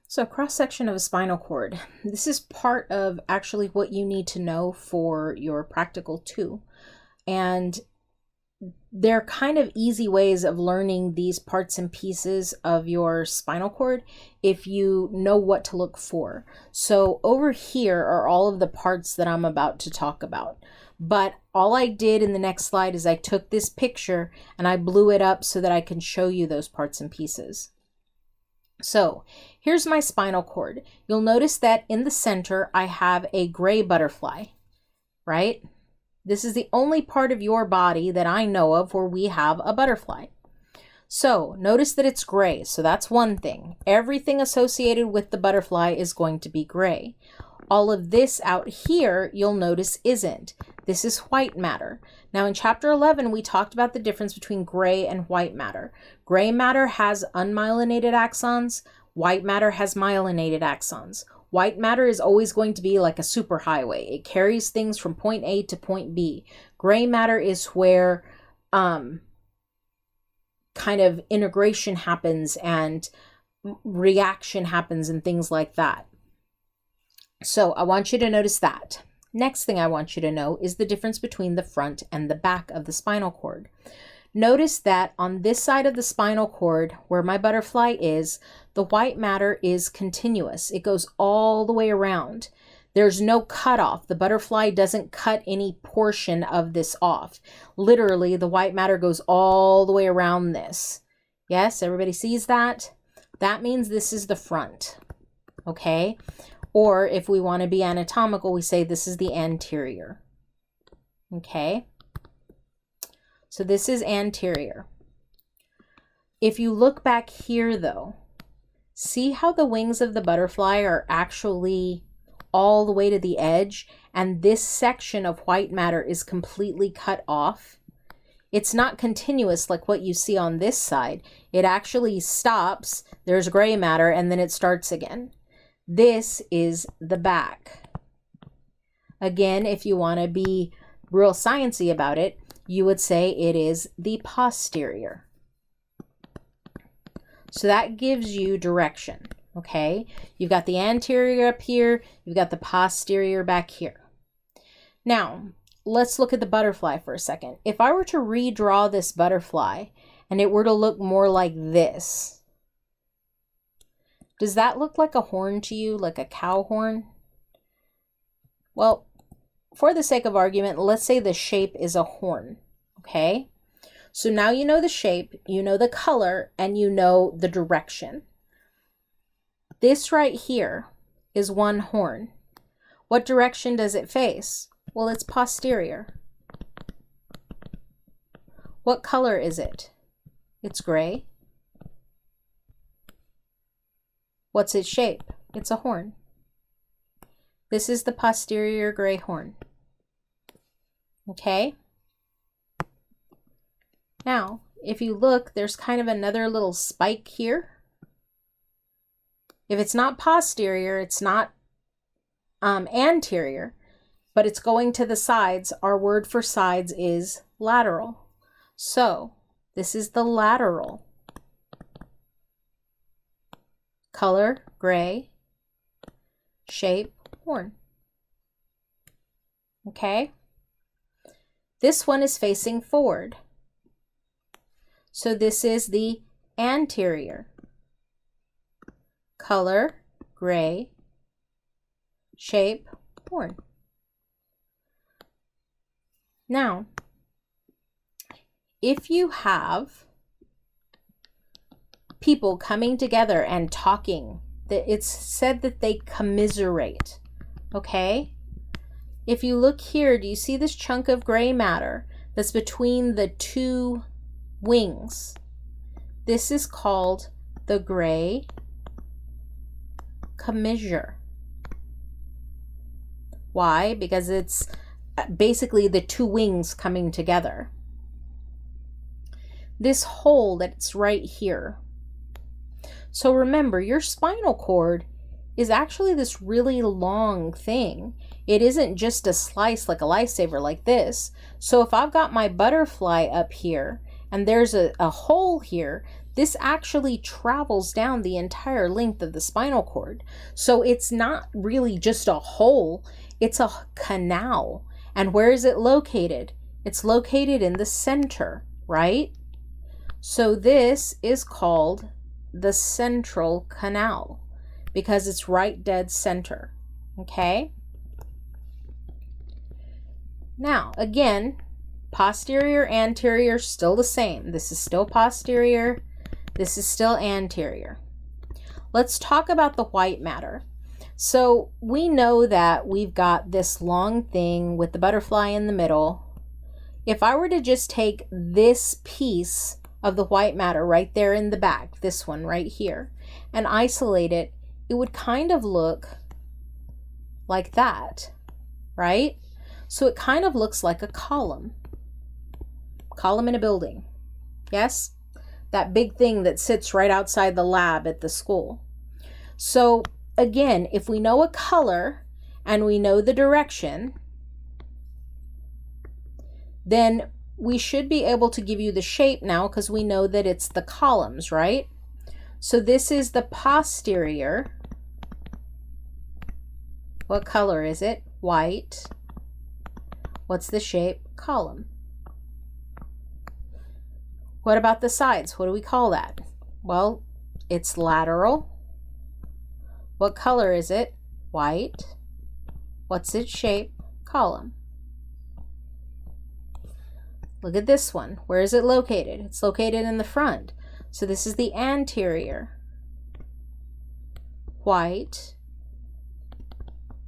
So cross-section of a spinal cord. This is part of actually what you need to know for your practical too. And they're kind of easy ways of learning these parts and pieces of your spinal cord if you know what to look for. So over here are all of the parts that I'm about to talk about. But all I did in the next slide is I took this picture and I blew it up so that I can show you those parts and pieces. So here's my spinal cord. You'll notice that in the center, I have a gray butterfly, right? This is the only part of your body that I know of where we have a butterfly. So notice that it's gray. So that's one thing. Everything associated with the butterfly is going to be gray. All of this out here, you'll notice isn't. This is white matter. Now in chapter 11, we talked about the difference between gray and white matter. Gray matter has unmyelinated axons. White matter has myelinated axons. White matter is always going to be like a superhighway. It carries things from point A to point B. Gray matter is where kind of integration happens and reaction happens and things like that. So I want you to notice that. Next thing I want you to know is the difference between the front and the back of the spinal cord. Notice that on this side of the spinal cord, where my butterfly is, the white matter is continuous. It goes all the way around. There's no cutoff. The butterfly doesn't cut any portion of this off. Literally, the white matter goes all the way around this. Yes, everybody sees that? That means this is the front, okay? Or if we want to be anatomical, we say this is the anterior. Okay? So this is anterior. If you look back here though, see how the wings of the butterfly are actually all the way to the edge, and this section of white matter is completely cut off? It's not continuous like what you see on this side. It actually stops, there's gray matter, and then it starts again. This is the back. Again, if you want to be real sciencey about it, you would say it is the posterior. So that gives you direction, okay? You've got the anterior up here, you've got the posterior back here. Now, let's look at the butterfly for a second. If I were to redraw this butterfly and it were to look more like this, does that look like a horn to you, like a cow horn? Well, for the sake of argument, let's say the shape is a horn, okay? So now you know the shape, you know the color, and you know the direction. This right here is one horn. What direction does it face? Well, it's posterior. What color is it? It's gray. What's its shape? It's a horn. This is the posterior gray horn. Okay? Now, if you look, there's kind of another little spike here. If it's not posterior, it's not anterior, but it's going to the sides. Our word for sides is lateral. So, this is the lateral. Color, gray, shape, horn. Okay? This one is facing forward. So this is the anterior. Color, gray, shape, horn. Now, if you have people coming together and talking, that it's said that they commiserate, okay? If you look here, do you see this chunk of gray matter that's between the two wings? This is called the Gray Commisure. Why? Because it's basically the two wings coming together. This hole that's right here. So remember, your spinal cord is actually this really long thing. It isn't just a slice like a lifesaver like this. So if I've got my butterfly up here and there's a hole here, this actually travels down the entire length of the spinal cord. So it's not really just a hole, it's a canal. And where is it located? It's located in the center, right? So this is called the central canal because it's right dead center, okay? Now, again, posterior, anterior, still the same. This is still posterior. This is still anterior. Let's talk about the white matter. So we know that we've got this long thing with the butterfly in the middle. If I were to just take this piece of the white matter right there in the back, this one right here, and isolate it, it would kind of look like that, right? So it kind of looks like a column in a building. Yes? That big thing that sits right outside the lab at the school. So again, if we know a color and we know the direction, then we should be able to give you the shape now because we know that it's the columns, right? So this is the posterior. What color is it? White. What's the shape? Column. What about the sides? What do we call that? Well, it's lateral. What color is it? White. What's its shape? Column. Look at this one. Where is it located? It's located in the front. So this is the anterior. White.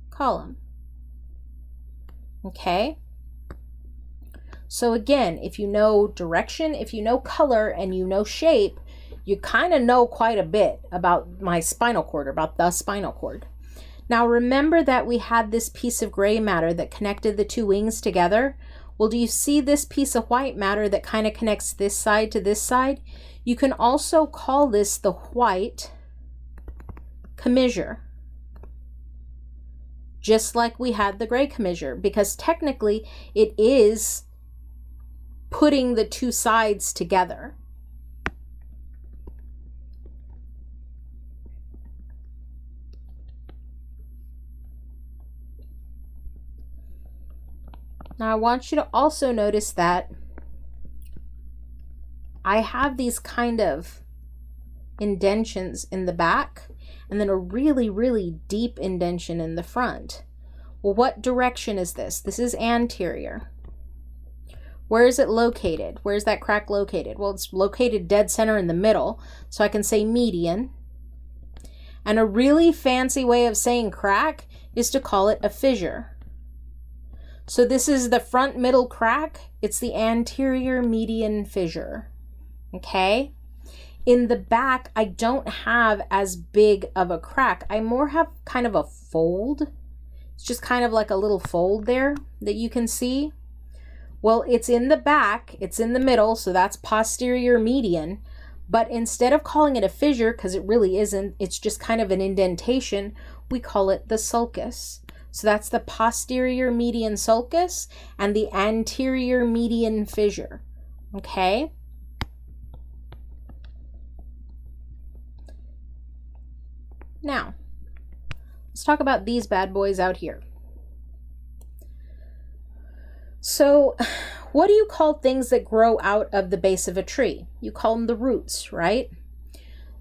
Column. Okay? So again, if you know direction, if you know color, and you know shape, you kind of know quite a bit about my spinal cord, about the spinal cord. Now remember that we had this piece of gray matter that connected the two wings together. Well, do you see this piece of white matter that kind of connects this side to this side? You can also call this the white commissure, just like we had the gray commissure, because technically it is putting the two sides together. Now I want you to also notice that I have these kind of indentions in the back and then a really, really deep indention in the front. Well, what direction is this? This is anterior. Where is it located? Where's that crack located? Well, it's located dead center in the middle, so I can say median. And a really fancy way of saying crack is to call it a fissure. So this is the front middle crack. It's the anterior median fissure. Okay? In the back, I don't have as big of a crack. I more have kind of a fold. It's just kind of like a little fold there that you can see. Well, it's in the back, it's in the middle, so that's posterior median. But instead of calling it a fissure, because it really isn't, it's just kind of an indentation, we call it the sulcus. So that's the posterior median sulcus and the anterior median fissure. Okay? Now, let's talk about these bad boys out here. So, what do you call things that grow out of the base of a tree? You call them the roots, right?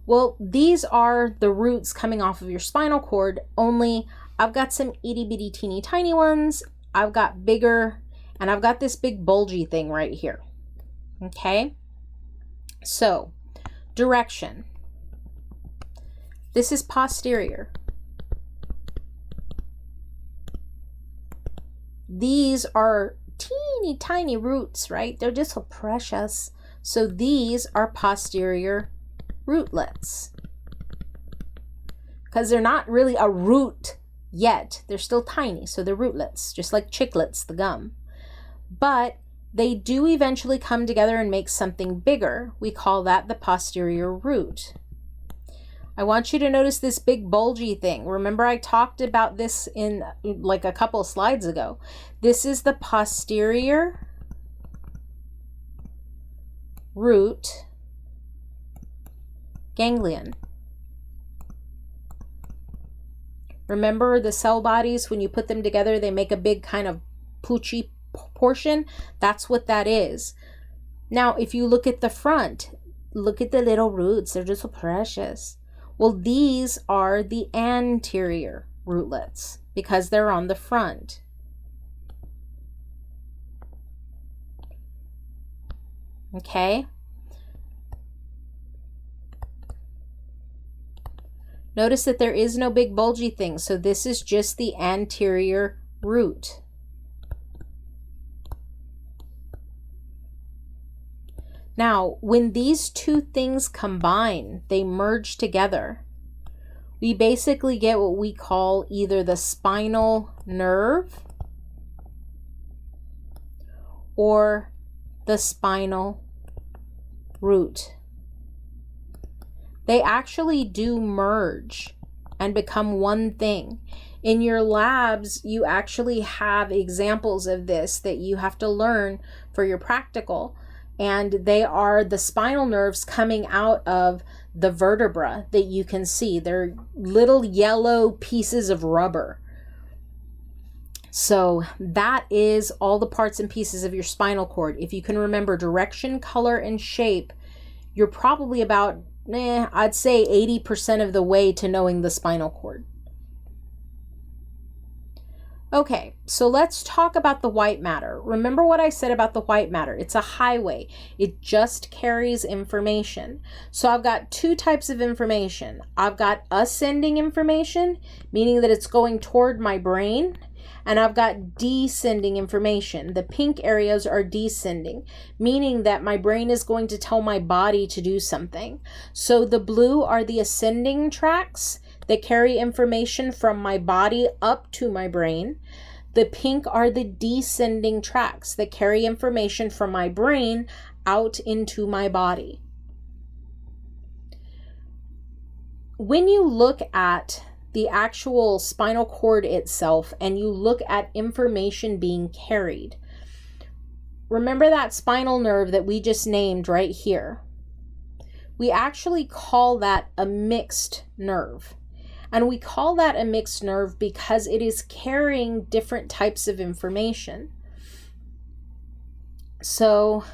Well, these are the roots coming off of your spinal cord, only I've got some itty bitty teeny tiny ones, I've got bigger, and I've got this big bulgy thing right here. Okay? So, direction. This is posterior. These are teeny tiny roots, right? They're just so precious. So these are posterior rootlets. Because they're not really a root yet. They're still tiny, so they're rootlets, just like chiclets, the gum. But they do eventually come together and make something bigger. We call that the posterior root. I want you to notice this big bulgy thing. Remember I talked about this in like a couple slides ago. This is the posterior root ganglion. Remember the cell bodies, when you put them together, they make a big kind of poochy portion? That's what that is. Now, if you look at the front, look at the little roots. They're just so precious. Well, these are the anterior rootlets because they're on the front. Okay? Notice that there is no big bulgy thing, so this is just the anterior root. Now, when these two things combine, they merge together, we basically get what we call either the spinal nerve or the spinal root. They actually do merge and become one thing. In your labs, you actually have examples of this that you have to learn for your practical. And they are the spinal nerves coming out of the vertebra that you can see. They're little yellow pieces of rubber. So that is all the parts and pieces of your spinal cord. If you can remember direction, color, and shape, you're probably about, I'd say 80% of the way to knowing the spinal cord. Okay, so let's talk about the white matter. Remember what I said about the white matter. It's a highway. It just carries information. So I've got two types of information. I've got ascending information, meaning that it's going toward my brain, and I've got descending information. The pink areas are descending, meaning that my brain is going to tell my body to do something. So the blue are the ascending tracks that carry information from my body up to my brain. The pink are the descending tracks that carry information from my brain out into my body. When you look at the actual spinal cord itself and you look at information being carried, remember that spinal nerve that we just named right here? We actually call that a mixed nerve. And we call that a mixed nerve because it is carrying different types of information. So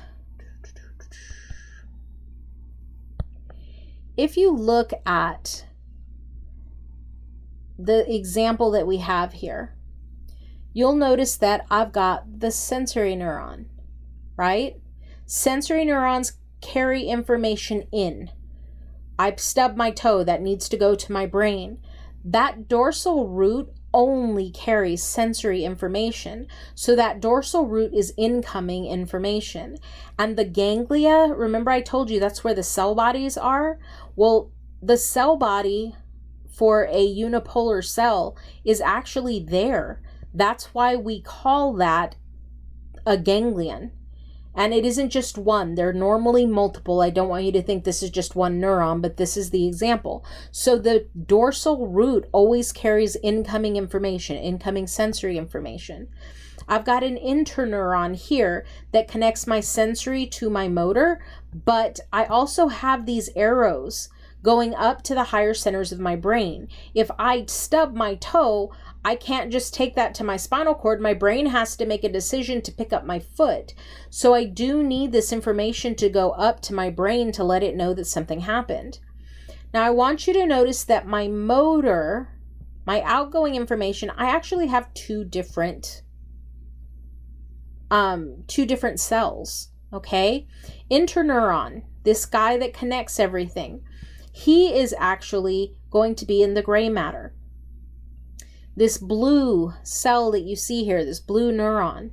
if you look at the example that we have here, you'll notice that I've got the sensory neuron, right? Sensory neurons carry information in. I stub my toe, that needs to go to my brain. That dorsal root only carries sensory information. So that dorsal root is incoming information. And the ganglia, remember I told you that's where the cell bodies are? Well, the cell body for a unipolar cell is actually there. That's why we call that a ganglion. And it isn't just one. They're normally multiple. I don't want you to think this is just one neuron, but this is the example. So the dorsal root always carries incoming information, incoming sensory information. I've got an interneuron here that connects my sensory to my motor, but I also have these arrows going up to the higher centers of my brain. If I stub my toe, I can't just take that to my spinal cord. My brain has to make a decision to pick up my foot. So I do need this information to go up to my brain to let it know that something happened. Now I want you to notice that my motor, my outgoing information, I actually have two different cells, okay? Interneuron, this guy that connects everything, he is actually going to be in the gray matter. This blue cell that you see here, this blue neuron,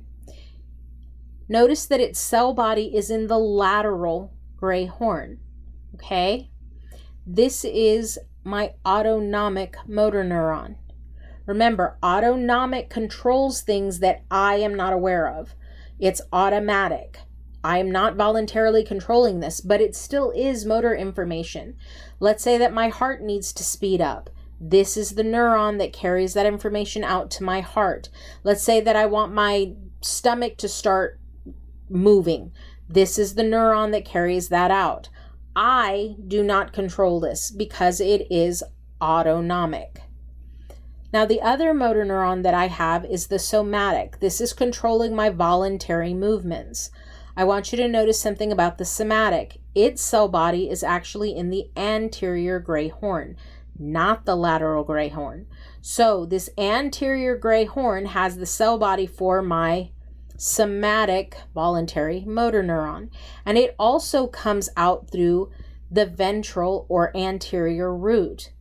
notice that its cell body is in the lateral gray horn, okay? This is my autonomic motor neuron. Remember, autonomic controls things that I am not aware of. It's automatic. I am not voluntarily controlling this, but it still is motor information. Let's say that my heart needs to speed up. This is the neuron that carries that information out to my heart. Let's say that I want my stomach to start moving. This is the neuron that carries that out. I do not control this because it is autonomic. Now, the other motor neuron that I have is the somatic. This is controlling my voluntary movements. I want you to notice something about the somatic. Its cell body is actually in the anterior gray horn, not the lateral gray horn. So this anterior gray horn has the cell body for my somatic voluntary motor neuron. And it also comes out through the ventral or anterior root.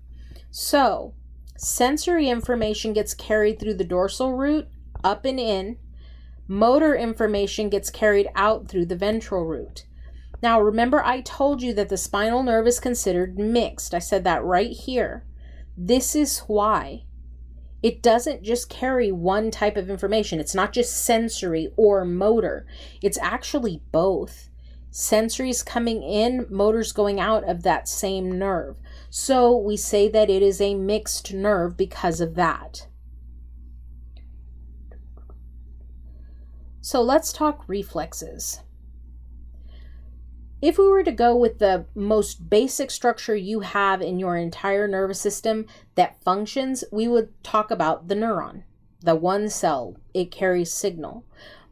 So sensory information gets carried through the dorsal root, up and in. Motor information gets carried out through the ventral root. Now, remember I told you that the spinal nerve is considered mixed. I said that right here. This is why. It doesn't just carry one type of information. It's not just sensory or motor. It's actually both. Sensory's coming in, motor's going out of that same nerve. So we say that it is a mixed nerve because of that. So let's talk reflexes. If we were to go with the most basic structure you have in your entire nervous system that functions, we would talk about the neuron, the one cell. It carries signal.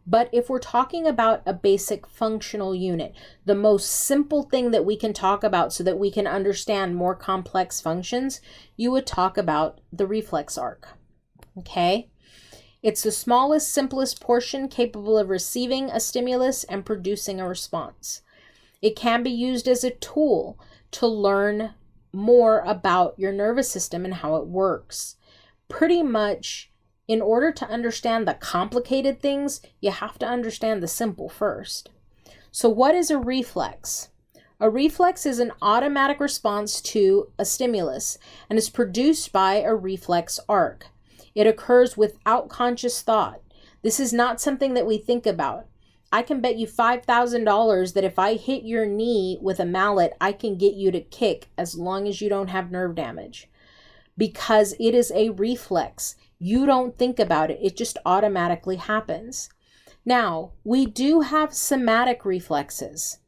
But if we're talking about a basic functional unit, the most simple thing that we can talk about so that we can understand more complex functions, you would talk about the reflex arc. Okay? It's the smallest, simplest portion capable of receiving a stimulus and producing a response. It can be used as a tool to learn more about your nervous system and how it works. Pretty much, in order to understand the complicated things, you have to understand the simple first. So what is a reflex? A reflex is an automatic response to a stimulus and is produced by a reflex arc. It occurs without conscious thought. This is not something that we think about. I can bet you $5,000 that if I hit your knee with a mallet, I can get you to kick as long as you don't have nerve damage. Because it is a reflex. You don't think about it. It just automatically happens. Now, we do have somatic reflexes,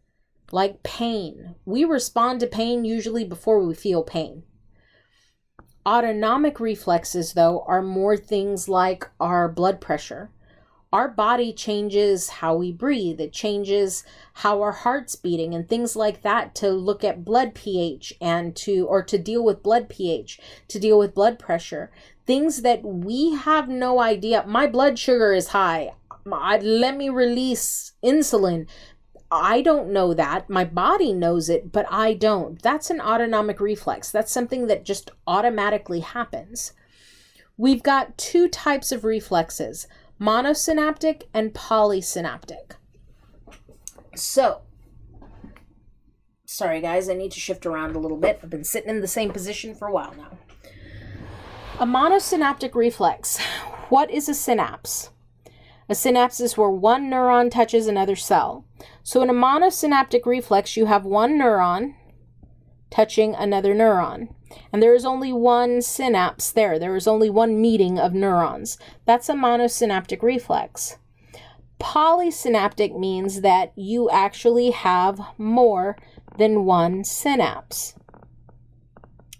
like pain. We respond to pain usually before we feel pain. Autonomic reflexes, though, are more things like our blood pressure. Our body changes how we breathe. It changes how our heart's beating and things like that to look at blood pH and to deal with blood pH, to deal with blood pressure. Things that we have no idea. My blood sugar is high. Let me release insulin. I don't know that. My body knows it, but I don't. That's an autonomic reflex. That's something that just automatically happens. We've got two types of reflexes. Monosynaptic and polysynaptic. So, sorry guys, I need to shift around a little bit. I've been sitting in the same position for a while now. A monosynaptic reflex. What is a synapse? A synapse is where one neuron touches another cell. So in a monosynaptic reflex, you have one neuron touching another neuron. And there is only one synapse there. There is only one meeting of neurons. That's a monosynaptic reflex. Polysynaptic means that you actually have more than one synapse.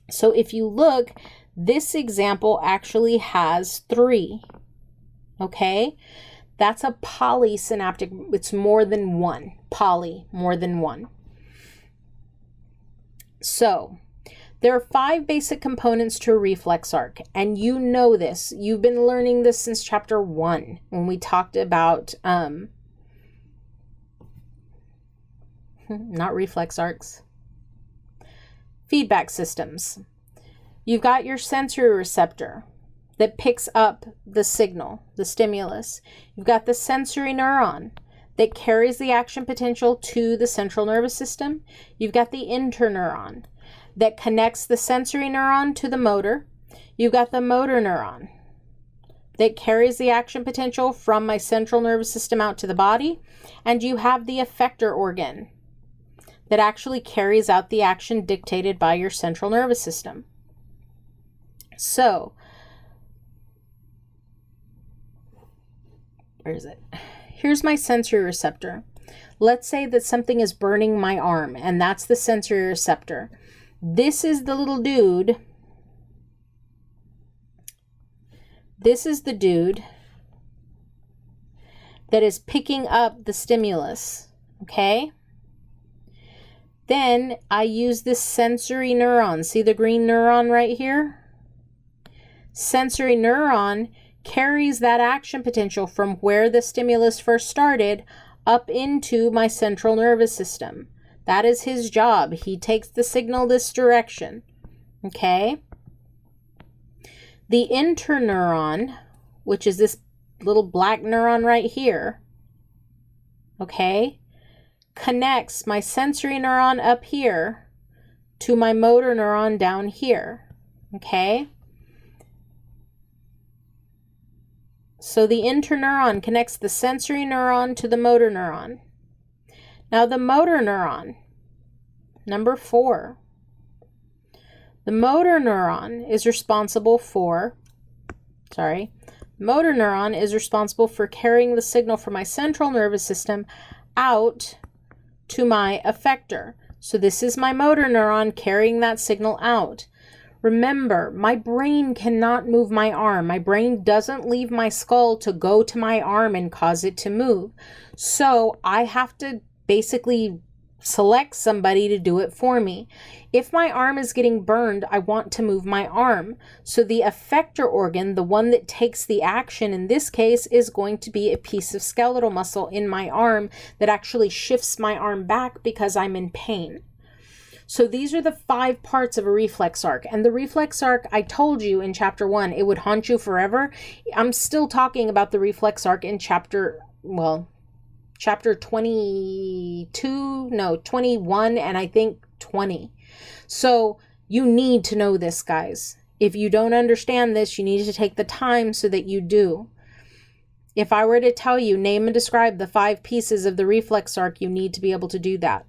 So if you look, this example actually has 3. Okay? That's a polysynaptic. It's more than one. Poly, more than one. So, there are 5 basic components to a reflex arc, and you know this. You've been learning this since chapter 1 when we talked about, not reflex arcs, feedback systems. You've got your sensory receptor that picks up the signal, the stimulus. You've got the sensory neuron that carries the action potential to the central nervous system. You've got the interneuron that connects the sensory neuron to the motor. You've got the motor neuron that carries the action potential from my central nervous system out to the body. And you have the effector organ that actually carries out the action dictated by your central nervous system. So, where is it? Here's my sensory receptor. Let's say that something is burning my arm, and that's the sensory receptor. This is the little dude. This is the dude that is picking up the stimulus, okay? Then I use this sensory neuron. See the green neuron right here? Sensory neuron carries that action potential from where the stimulus first started up into my central nervous system. That is his job. He takes the signal this direction, okay? The interneuron, which is this little black neuron right here, okay, connects my sensory neuron up here to my motor neuron down here, okay? So the interneuron connects the sensory neuron to the motor neuron. Now the motor neuron, number 4. The motor neuron is responsible for, motor neuron is responsible for carrying the signal from my central nervous system out to my effector. So this is my motor neuron carrying that signal out. Remember, my brain cannot move my arm. My brain doesn't leave my skull to go to my arm and cause it to move. So I have to basically select somebody to do it for me. If my arm is getting burned, I want to move my arm. So the effector organ, the one that takes the action in this case, is going to be a piece of skeletal muscle in my arm that actually shifts my arm back because I'm in pain. So these are the 5 parts of a reflex arc. And the reflex arc, I told you in chapter 1, it would haunt you forever. I'm still talking about the reflex arc in chapter 21, and I think 20. So you need to know this, guys. If you don't understand this, you need to take the time so that you do. If I were to tell you, name and describe the 5 pieces of the reflex arc, you need to be able to do that.